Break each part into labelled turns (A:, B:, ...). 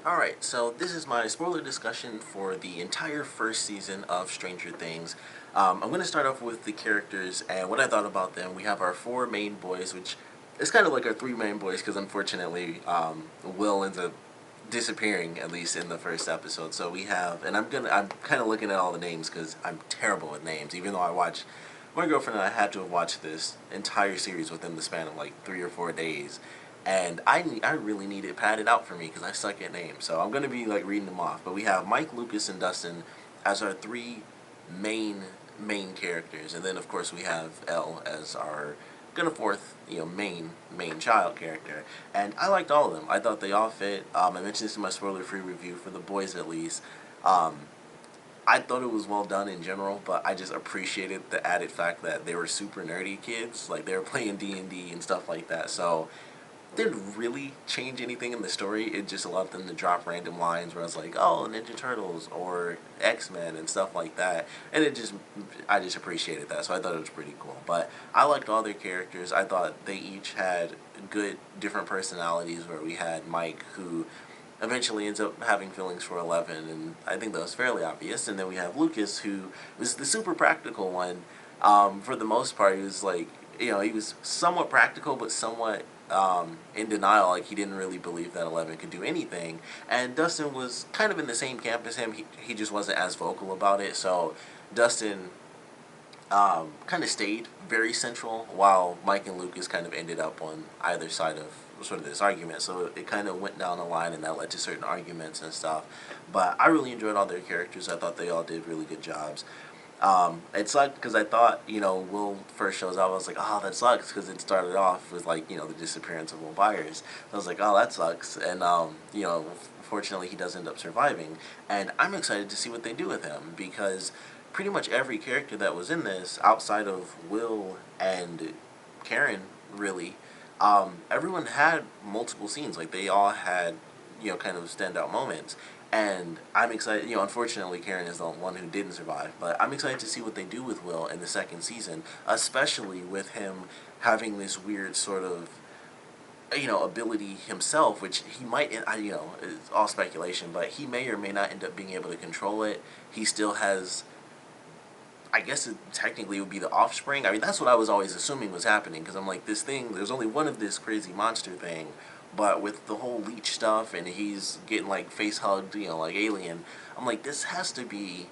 A: Alright, so this is my spoiler discussion for the entire first season of Stranger Things. I'm going to start off with the characters and what I thought about them. We have our four main boys, which is kind of like our three main boys because unfortunately Will ends up disappearing, at least in the first episode. So we have, and I'm kind of looking at all the names because I'm terrible with names, even though my girlfriend and I had to have watched this entire series within the span of like 3 or 4 days, and I really need it padded out for me because I suck at names. So I'm gonna be like reading them off. But we have Mike, Lucas, and Dustin as our three main main characters, and then of course we have Elle as our gonna fourth main child character. And I liked all of them. I thought they all fit. I mentioned this in my spoiler free review for the boys at least. Um, I thought it was well done in general, but I just appreciated the added fact that they were super nerdy kids, like they were playing D&D and stuff like that. So didn't really change anything in the story. It just allowed them to drop random lines where I was like, "Oh, Ninja Turtles" or X-Men and stuff like that, and I just appreciated that. So I thought it was pretty cool. But I liked all their characters. I thought they each had good different personalities. Where we had Mike, who eventually ends up having feelings for 11, and I think that was fairly obvious. And then we have Lucas, who was the super practical one. For the most part, he was like, he was somewhat practical, but somewhat in denial. Like he didn't really believe that 11 could do anything. And Dustin was kind of in the same camp as him. He just wasn't as vocal about it. So Dustin kind of stayed very central, while Mike and Lucas kind of ended up on either side of sort of this argument. So it kind of went down the line, and that led to certain arguments and stuff. But I really enjoyed all their characters. I thought they all did really good jobs. It sucked because I thought, Will first shows up. I was like, oh, that sucks, because it started off with like, the disappearance of Will Byers. I was like, oh, that sucks. And, fortunately, he does end up surviving. And I'm excited to see what they do with him, because pretty much every character that was in this, outside of Will and Karen, really, everyone had multiple scenes. Like, they all had, kind of standout moments. And I'm excited, unfortunately Karen is the one who didn't survive, but I'm excited to see what they do with Will in the second season, especially with him having this weird sort of, ability himself, which he might, it's all speculation, but he may or may not end up being able to control it. He still has, I guess it technically would be the offspring. I mean, that's what I was always assuming was happening, because I'm like, this thing, there's only one of this crazy monster thing, but with the whole leech stuff, and he's getting like face hugged, like Alien, I'm like, this has to be,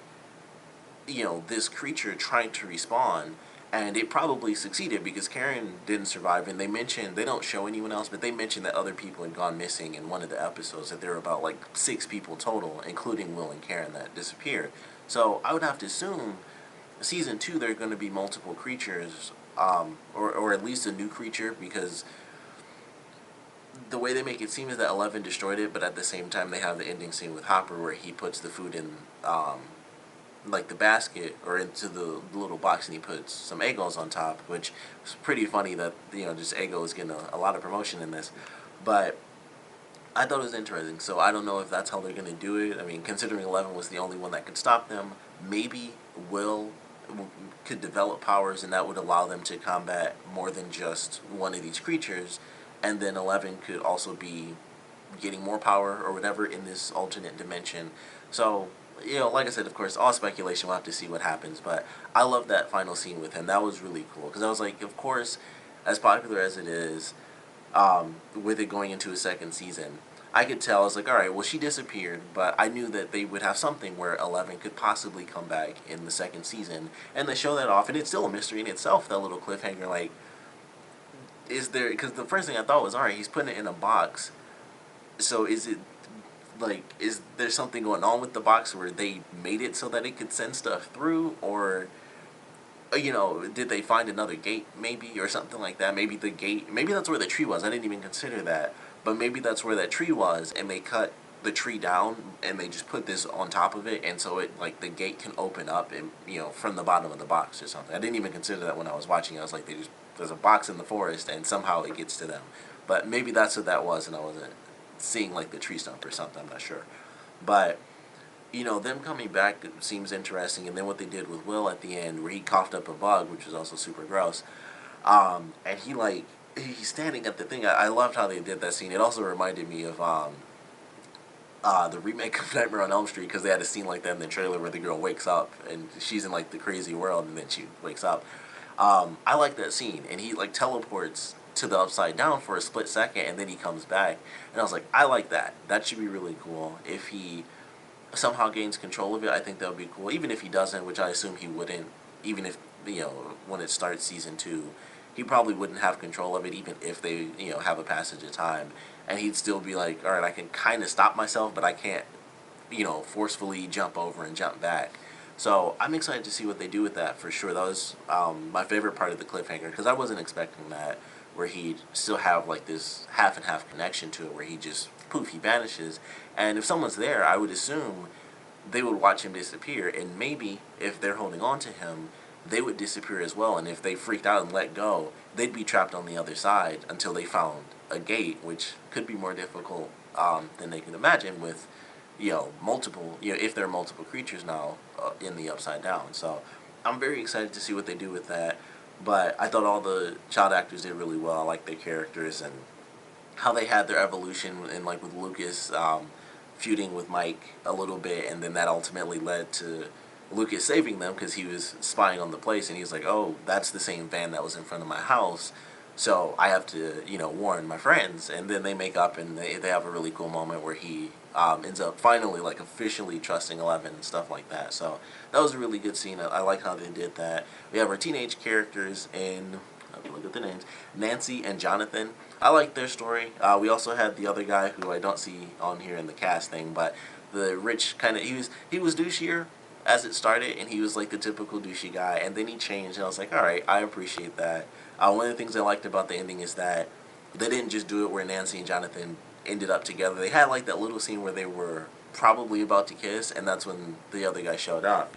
A: this creature trying to respawn, and it probably succeeded because Karen didn't survive, and they don't show anyone else, but they mentioned that other people had gone missing in one of the episodes, that there were about like 6 people total, including Will and Karen, that disappeared. So I would have to assume season 2 there are going to be multiple creatures, or at least a new creature, because the way they make it seem is that 11 destroyed it, but at the same time they have the ending scene with Hopper where he puts the food in like the basket or into the little box, and he puts some Eggos on top, which is pretty funny that just Eggo is getting a lot of promotion in this. But I thought it was interesting, so I don't know if that's how they're going to do it. I mean, considering 11 was the only one that could stop them, maybe Will could develop powers, and that would allow them to combat more than just one of these creatures, and then 11 could also be getting more power or whatever in this alternate dimension. So, like I said, of course, all speculation. We'll have to see what happens, but I love that final scene with him. That was really cool, because I was like, of course, as popular as it is, with it going into a second season, I could tell. I was like, all right, well, she disappeared, but I knew that they would have something where 11 could possibly come back in the second season, and they show that off, and it's still a mystery in itself, that little cliffhanger, like, is there, because the first thing I thought was, all right, he's putting it in a box, so is it, like, is there something going on with the box where they made it so that it could send stuff through, or did they find another gate, maybe, or something like that? Maybe the gate, maybe that's where the tree was. I didn't even consider that. But maybe that's where that tree was, and they cut the tree down, and they just put this on top of it, and so it, like, the gate can open up, and, from the bottom of the box or something. I didn't even consider that when I was watching. I was like, there's a box in the forest, and somehow it gets to them. But maybe that's what that was, and I wasn't seeing, like, the tree stump or something. I'm not sure. But them coming back seems interesting, and then what they did with Will at the end, where he coughed up a bug, which was also super gross, and he's standing at the thing. I loved how they did that scene. It also reminded me of the remake of Nightmare on Elm Street, because they had a scene like that in the trailer where the girl wakes up and she's in like the crazy world and then she wakes up. I like that scene, and he like teleports to the upside down for a split second and then he comes back, and I was like, I like that. That should be really cool. If he somehow gains control of it, I think that would be cool. Even if he doesn't, which I assume he wouldn't, even if, when it starts season 2, he probably wouldn't have control of it, even if they, have a passage of time. And he'd still be like, all right, I can kind of stop myself, but I can't, forcefully jump over and jump back. So I'm excited to see what they do with that for sure. That was my favorite part of the cliffhanger, because I wasn't expecting that, where he'd still have like this half and half connection to it, where he just poof, he vanishes. And if someone's there, I would assume they would watch him disappear, and maybe if they're holding on to him, they would disappear as well. And if they freaked out and let go, they'd be trapped on the other side until they found a gate, which could be more difficult than they can imagine with, multiple, if there are multiple creatures now in the Upside Down. So I'm very excited to see what they do with that. But I thought all the child actors did really well. I like their characters and how they had their evolution, and like with Lucas feuding with Mike a little bit, and then that ultimately led to Lucas saving them because he was spying on the place, and he was like, oh, that's the same van that was in front of my house, so I have to, warn my friends. And then they make up, and they have a really cool moment where he ends up finally, like, officially trusting Eleven and stuff like that. So that was a really good scene. I like how they did that. We have our teenage characters in, look at the names, Nancy and Jonathan. I like their story. We also had the other guy who I don't see on here in the cast thing, but the rich kind of, he was douchier as it started, and he was like the typical douchey guy, and then he changed, and I was like, all right, I appreciate that. One of the things I liked about the ending is that they didn't just do it where Nancy and Jonathan ended up together. They had like that little scene where they were probably about to kiss, and that's when the other guy showed up.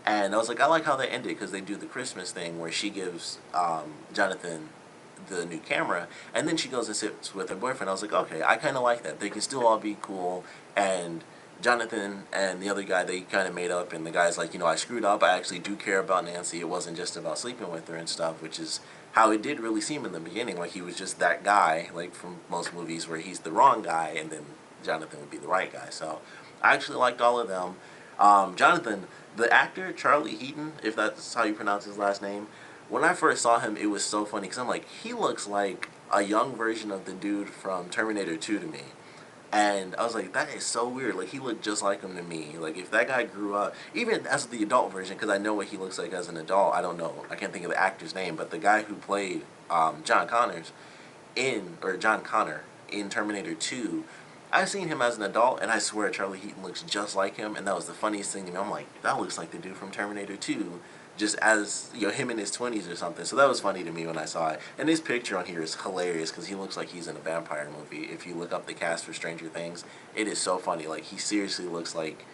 A: And I was like, I like how they ended, because they do the Christmas thing where she gives Jonathan the new camera, and then she goes and sits with her boyfriend. I was like, okay, I kind of like that. They can still all be cool, and Jonathan and the other guy, they kind of made up, and the guy's like, I screwed up. I actually do care about Nancy. It wasn't just about sleeping with her and stuff, which is how it did really seem in the beginning. Like, he was just that guy, like from most movies where he's the wrong guy, and then Jonathan would be the right guy. So I actually liked all of them. Jonathan, the actor, Charlie Heaton, if that's how you pronounce his last name, when I first saw him, it was so funny, because I'm like, he looks like a young version of the dude from Terminator 2 to me. And I was like, that is so weird. Like, he looked just like him to me. Like, if that guy grew up, even as the adult version, because I know what he looks like as an adult. I don't know. I can't think of the actor's name, but the guy who played John Connor in Terminator 2, I've seen him as an adult, and I swear Charlie Heaton looks just like him, and that was the funniest thing to me. I'm like, that looks like the dude from Terminator 2, just as, him in his 20s or something. So that was funny to me when I saw it. And his picture on here is hilarious, because he looks like he's in a vampire movie. If you look up the cast for Stranger Things, it is so funny. Like, he seriously looks like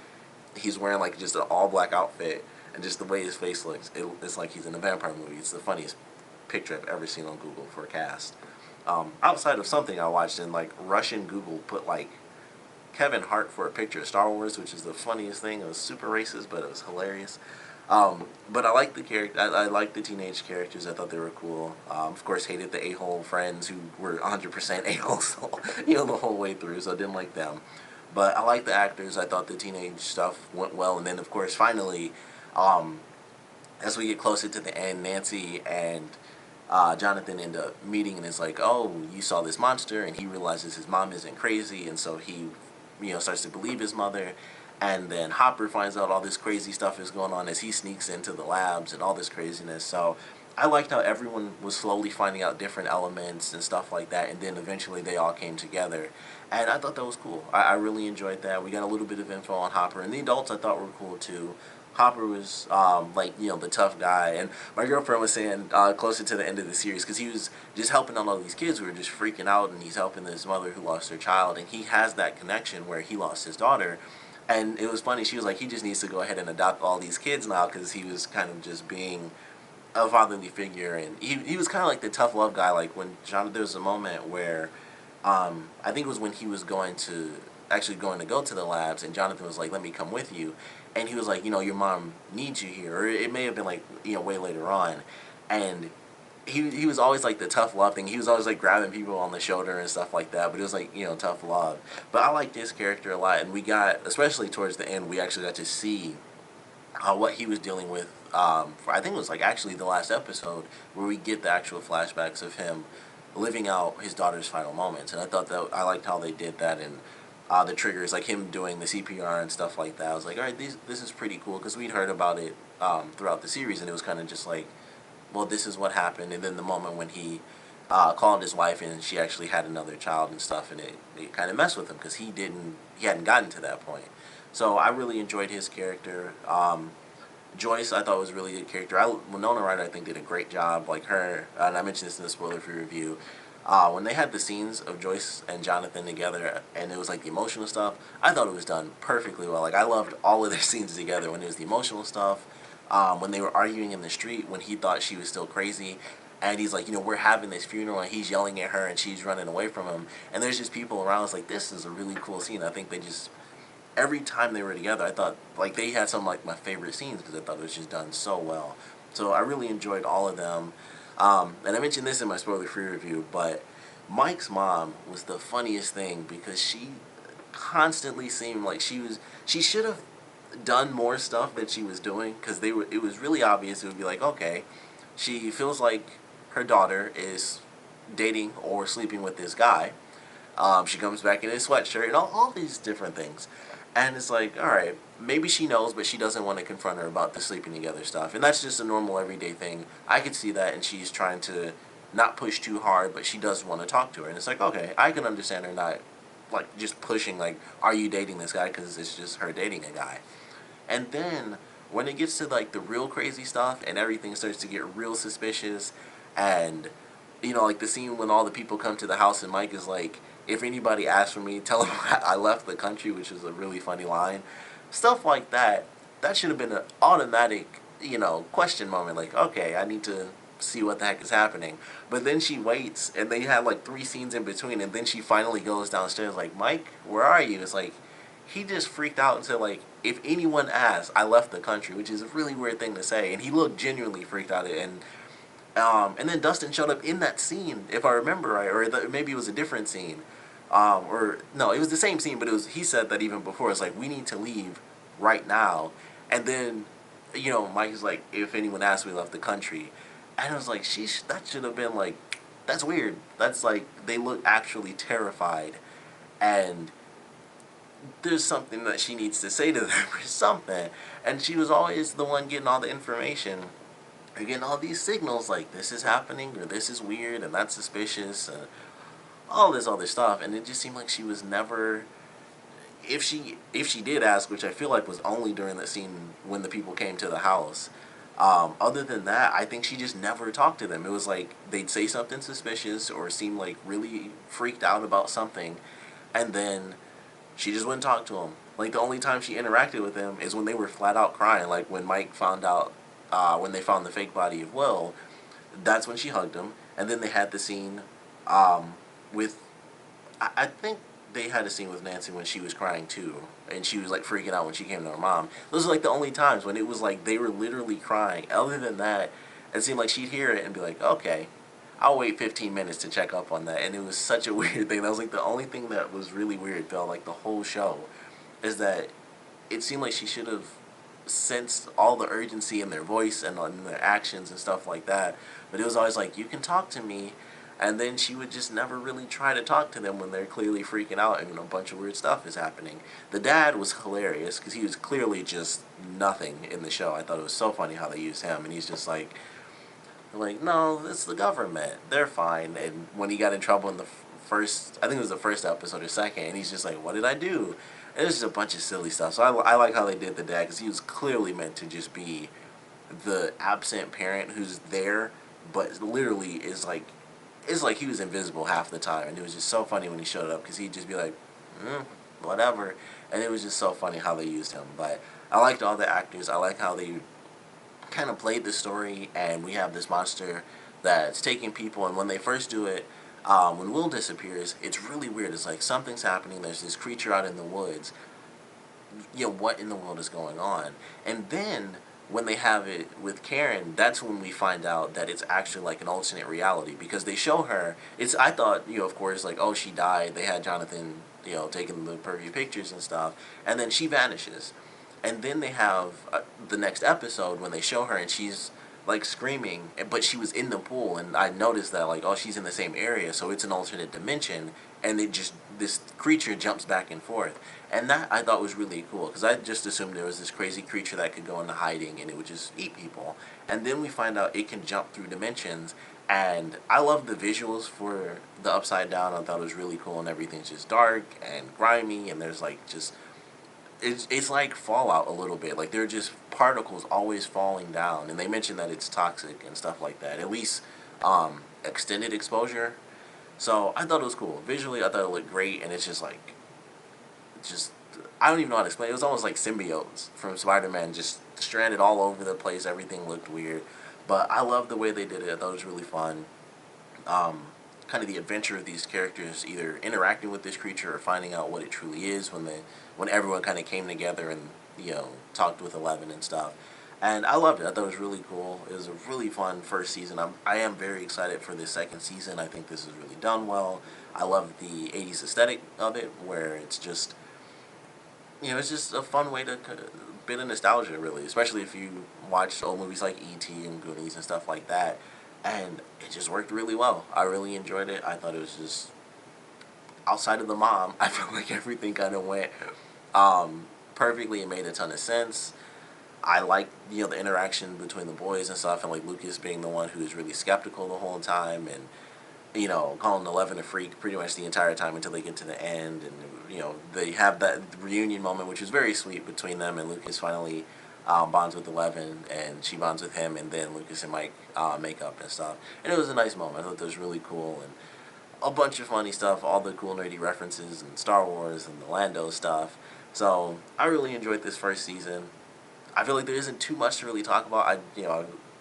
A: he's wearing, like, just an all-black outfit, and just the way his face looks, it's like he's in a vampire movie. It's the funniest picture I've ever seen on Google for a cast. Outside of something I watched in, like, Russian Google put, like, Kevin Hart for a picture of Star Wars, which is the funniest thing. It was super racist, but it was hilarious. But I like the character. I like the teenage characters. I thought they were cool. Of course, hated the a-hole friends who were 100% a-holes, the whole way through. So I didn't like them. But I like the actors. I thought the teenage stuff went well. And then, of course, finally, as we get closer to the end, Nancy and Jonathan end up meeting, and it's like, oh, you saw this monster, and he realizes his mom isn't crazy, and so he, starts to believe his mother. And then Hopper finds out all this crazy stuff is going on as he sneaks into the labs and all this craziness. So I liked how everyone was slowly finding out different elements and stuff like that, and then eventually they all came together. And I thought that was cool. I really enjoyed that. We got a little bit of info on Hopper, and the adults I thought were cool too. Hopper was the tough guy, and my girlfriend was saying closer to the end of the series, because he was just helping out all these kids who were just freaking out, and he's helping his mother who lost her child, and he has that connection where he lost his daughter. And it was funny, she was like, he just needs to go ahead and adopt all these kids now, because he was kind of just being a fatherly figure, and he was kind of like the tough love guy. Like, when there was a moment where I think it was when he was going to go to the labs, and Jonathan was like, let me come with you, and he was like, your mom needs you here, or it may have been like, way later on, and he was always like the tough love thing. He was always like grabbing people on the shoulder and stuff like that. But it was like, you know, tough love. But I liked his character a lot, and we got, especially towards the end, we actually got to see what he was dealing with. For, I think it was like actually the last episode where we get the actual flashbacks of him living out his daughter's final moments, and I thought that I liked how they did that, and the triggers, like him doing the CPR and stuff like that. I was like, all right, this is pretty cool because we'd heard about it throughout the series, and it was kind of just like, well, this is what happened, and then the moment when he called his wife and she actually had another child and stuff, and it kind of messed with him because he hadn't gotten to that point. So I really enjoyed his character. Joyce, I thought was a really good character. Winona Ryder, I think, did a great job. Like her, and I mentioned this in the spoiler-free review. When they had the scenes of Joyce and Jonathan together, and it was like the emotional stuff, I thought it was done perfectly well. Like I loved all of their scenes together. When it was the emotional stuff, when they were arguing in the street, when he thought she was still crazy, and he's like, you know, we're having this funeral, and he's yelling at her, and she's running away from him, and there's just people around. It's like, this is a really cool scene. I think they just, every time they were together, I thought like they had some like my favorite scenes because I thought it was just done so well. So I really enjoyed all of them. And I mentioned this in my spoiler-free review, but Mike's mom was the funniest thing because she constantly seemed like she should have done more stuff that she was doing because it was really obvious. It would be like, okay, she feels like her daughter is dating or sleeping with this guy. She comes back in a sweatshirt and all these different things. And it's like, all right, maybe she knows, but she doesn't want to confront her about the sleeping together stuff. And that's just a normal everyday thing. I could see that, and she's trying to not push too hard, but she does want to talk to her. And it's like, okay, I can understand her not, like, just pushing, like, are you dating this guy? Because it's just her dating a guy. And then when it gets to, like, the real crazy stuff and everything starts to get real suspicious and, you know, like the scene when all the people come to the house and Mike is like, if anybody asks for me, tell them I left the country, which is a really funny line. Stuff like that, that should have been an automatic, you know, question moment. Like, okay, I need to see what the heck is happening. But then she waits, and they have like 3 scenes in between, and then she finally goes downstairs like, Mike, where are you? It's like, he just freaked out and said, like, if anyone asks, I left the country, which is a really weird thing to say. And he looked genuinely freaked out. And then Dustin showed up in that scene, if I remember right, or maybe it was a different scene. Or no, it was the same scene, but he said that even before. It's like, we need to leave right now. And then, you know, Mike's like, if anyone asks, we left the country. And I was like, that should have been like, that's weird. That's like, they look actually terrified. And there's something that she needs to say to them or something. And she was always the one getting all the information. You're getting all these signals like this is happening or this is weird and that's suspicious and all this other stuff, and it just seemed like she was never, if she did ask, which I feel like was only during the scene when the people came to the house. Other than that, I think she just never talked to them. It was like they'd say something suspicious or seem like really freaked out about something, and then she just wouldn't talk to them. Like the only time she interacted with them is when they were flat out crying. Like when Mike found out, when they found the fake body of Will, that's when she hugged him. And then they had the scene with, I think they had a scene with Nancy when she was crying too. And she was like freaking out when she came to her mom. Those are like the only times when it was like they were literally crying. Other than that, it seemed like she'd hear it and be like, okay, I'll wait 15 minutes to check up on that. And it was such a weird thing. That was like the only thing that was really weird throughout like the whole show, is that it seemed like she should have sensed all the urgency in their voice and in their actions and stuff like that. But it was always like, you can talk to me. And then she would just never really try to talk to them when they're clearly freaking out and a bunch of weird stuff is happening. The dad was hilarious because he was clearly just nothing in the show. I thought it was so funny how they used him. And he's just like, no, it's the government. They're fine. And when he got in trouble in the first, I think it was the first episode or second, and he's just like, what did I do? And it was just a bunch of silly stuff. So I like how they did the dad because he was clearly meant to just be the absent parent who's there, but literally is like, it's like he was invisible half the time, and it was just so funny when he showed up because he'd just be like, whatever, and it was just so funny how they used him. But I liked all the actors. I like how they kind of played the story, and we have this monster that's taking people, and when they first do it, when Will disappears, it's really weird. It's like something's happening. There's this creature out in the woods. You know, what in the world is going on? And then when they have it with Karen, that's when we find out that it's actually like an alternate reality, because they show her. It's I thought, of course, like, oh, she died. They had Jonathan, taking the pervy pictures and stuff, and then she vanishes, and then they have the next episode when they show her and she's like screaming, but she was in the pool, and I noticed that, like, oh, she's in the same area, so it's an alternate dimension, and this creature jumps back and forth, and that I thought was really cool, because I just assumed there was this crazy creature that could go into hiding and it would just eat people, and then we find out it can jump through dimensions, and I love the visuals for the Upside Down. I thought it was really cool, and everything's just dark and grimy, and there's like just it's like Fallout a little bit. Like, they're just particles always falling down, and they mention that it's toxic and stuff like that. At least extended exposure. So I thought it was cool. Visually, I thought it looked great, and it's just like, just I don't even know how to explain it. It was almost like symbiotes from Spider-Man, just stranded all over the place. Everything looked weird, but I love the way they did it. I thought it was really fun. Um, Kind of the adventure of these characters either interacting with this creature or finding out what it truly is when everyone kind of came together and talked with Eleven and stuff. And I loved it. I thought it was really cool. It was a really fun first season. I am very excited for this second season. I think this is really done well. I love the 80s aesthetic of it, where it's just it's just a fun way to bit of nostalgia, really, especially if you watch old movies like E.T. and Goonies and stuff like that. And it just worked really well. I really enjoyed it. I thought it was just, outside of the mom, I felt like everything kind of went perfectly. It made a ton of sense. I liked, the interaction between the boys and stuff, and like Lucas being the one who was really skeptical the whole time, and calling Eleven a freak pretty much the entire time until they get to the end, and they have that reunion moment, which is very sweet between them, and Lucas finally bonds with Eleven, and she bonds with him, and then Lucas and Mike make up and stuff, and it was a nice moment. I thought that was really cool, and a bunch of funny stuff, all the cool nerdy references, and Star Wars, and the Lando stuff. So I really enjoyed this first season. I feel like there isn't too much to really talk about. I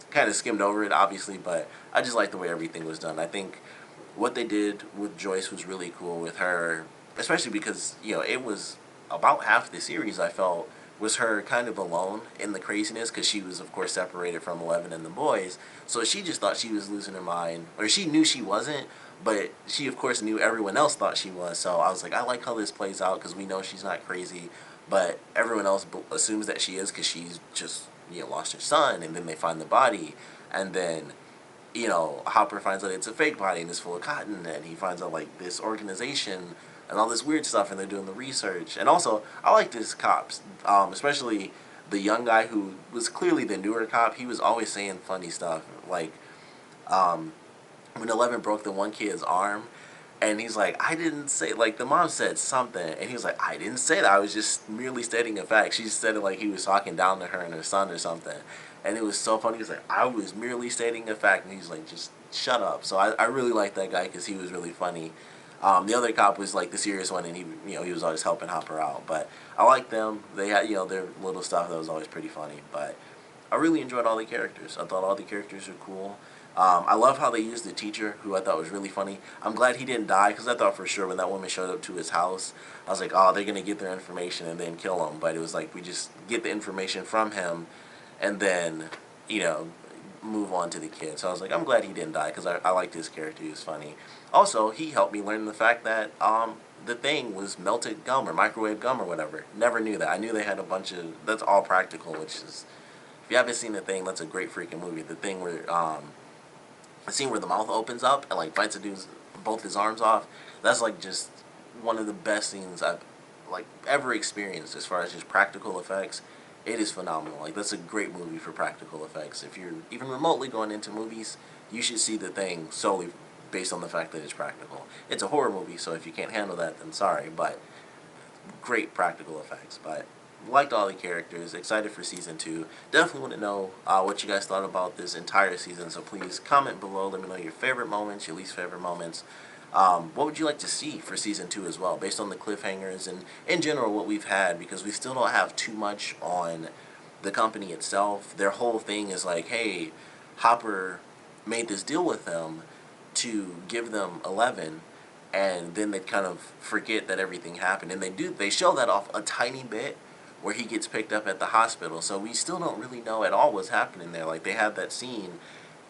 A: kind of skimmed over it, obviously, but I just like the way everything was done. I think what they did with Joyce was really cool with her, especially because it was about half the series, I felt, was her kind of alone in the craziness, because she was, of course, separated from Eleven and the boys, so she just thought she was losing her mind, or she knew she wasn't, but she, of course, knew everyone else thought she was. So I was like, I like how this plays out, because we know she's not crazy, but everyone else assumes that she is, because she's just lost her son, and then they find the body, and then Hopper finds out it's a fake body and it's full of cotton, and he finds out like this organization and all this weird stuff, and they're doing the research. And also, I like these cops, especially the young guy who was clearly the newer cop. He was always saying funny stuff, like when Eleven broke the one kid's arm, and he's like, I didn't say, like, the mom said something, and he was like, I didn't say that, I was just merely stating a fact. She said it like he was talking down to her and her son or something, and it was so funny. He was like, I was merely stating a fact, and he's like, just shut up. So I really liked that guy, because he was really funny. The other cop was like the serious one, and he was always helping Hopper out, but I liked them. They had, their little stuff that was always pretty funny, but I really enjoyed all the characters. I thought all the characters were cool. I love how they used the teacher, who I thought was really funny. I'm glad he didn't die, because I thought for sure when that woman showed up to his house, I was like, oh, they're going to get their information and then kill him. But it was like, we just get the information from him and then, move on to the kid. So I was like, I'm glad he didn't die, because I liked his character. He was funny. Also, he helped me learn the fact that the thing was melted gum or microwave gum or whatever. Never knew that. I knew they had a bunch of, that's all practical, which is, if you haven't seen The Thing, that's a great freaking movie. The Thing where, the scene where the mouth opens up and like bites a dude's both his arms off, that's like just one of the best scenes I've like ever experienced as far as just practical effects. It is phenomenal. Like, that's a great movie for practical effects. If you're even remotely going into movies, you should see The Thing solely based on the fact that it's practical. It's a horror movie, so if you can't handle that, then sorry, but great practical effects. But liked all the characters, excited for season 2. Definitely want to know what you guys thought about this entire season, so please comment below. Let me know your favorite moments, your least favorite moments. What would you like to see for season 2 as well, based on the cliffhangers and in general what we've had, because we still don't have too much on the company itself. Their whole thing is like, hey, Hopper made this deal with them to give them 11, and then they kind of forget that everything happened, and they show that off a tiny bit, where he gets picked up at the hospital. So we still don't really know at all what's happening there. Like, they have that scene,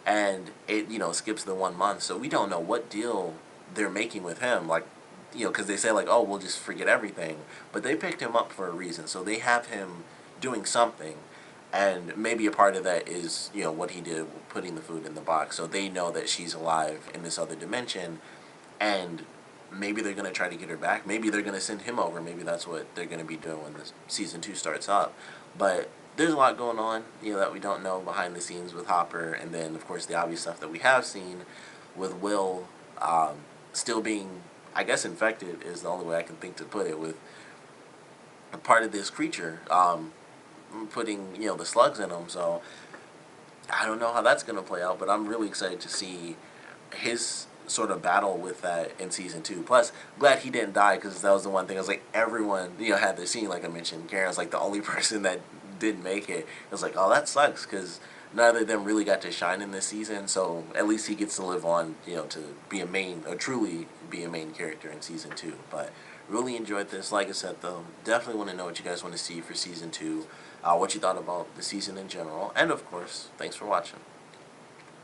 A: and it, skips the 1 month, so we don't know what deal they're making with him. Like, because they say, like, oh, we'll just forget everything, but they picked him up for a reason, so they have him doing something. And maybe a part of that is, what he did putting the food in the box, so they know that she's alive in this other dimension. And maybe they're going to try to get her back. Maybe they're going to send him over. Maybe that's what they're going to be doing when this season 2 starts up. But there's a lot going on, that we don't know behind the scenes with Hopper. And then, of course, the obvious stuff that we have seen with Will still being, I guess, infected is the only way I can think to put it, with a part of this creature putting, the slugs in him. So I don't know how that's going to play out, but I'm really excited to see his sort of battle with that in season 2. Plus, glad he didn't die, because that was the one thing. I was like, everyone, had this scene, like I mentioned. Karen's like the only person that didn't make it. I was like, oh, that sucks, because neither of them really got to shine in this season. So at least he gets to live on, to be a main, or truly be a main character in season 2. But really enjoyed this. Like I said, though, definitely want to know what you guys want to see for season 2. What you thought about the season in general, and of course, thanks for watching.